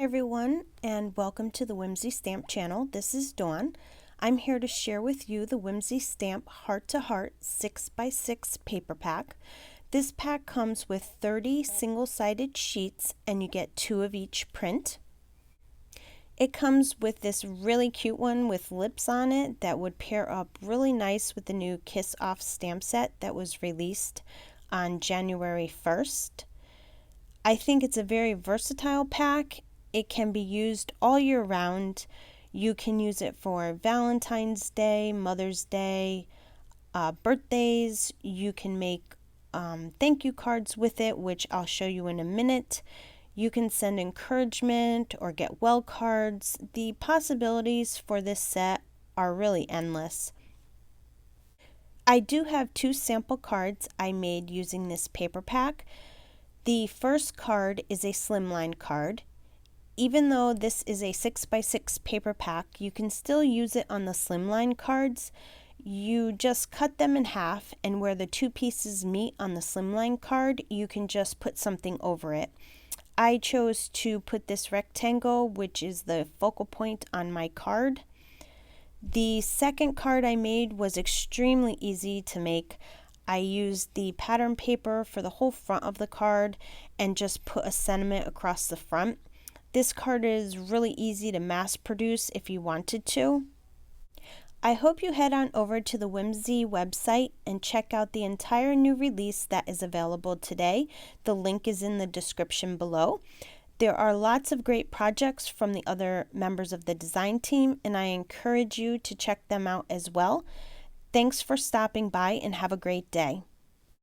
Everyone, and welcome to the Whimsy Stamp channel. This is Dawn. I'm here to share with you the Whimsy Stamp Heart to Heart 6x6 paper pack. This pack comes with 30 single-sided sheets and you get 2 of each print. It comes with this really cute one with lips on it that would pair up really nice with the new Kiss Off stamp set that was released on January 1st. I think it's a very versatile pack. It can be used all year round. You can use it for Valentine's Day, Mother's Day, birthdays. You can make thank you cards with it, which I'll show you in a minute. You can send encouragement or get well cards. The possibilities for this set are really endless. I do have 2 sample cards I made using this paper pack. The first card is a Slimline card. Even though this is a 6x6 paper pack, you can still use it on the Slimline cards. You just cut them in half, and where the 2 pieces meet on the Slimline card, you can just put something over it. I chose to put this rectangle, which is the focal point on my card. The second card I made was extremely easy to make. I used the pattern paper for the whole front of the card and just put a sentiment across the front. This card is really easy to mass produce if you wanted to. I hope you head on over to the Whimsy website and check out the entire new release that is available today. The link is in the description below. There are lots of great projects from the other members of the design team, and I encourage you to check them out as well. Thanks for stopping by and have a great day.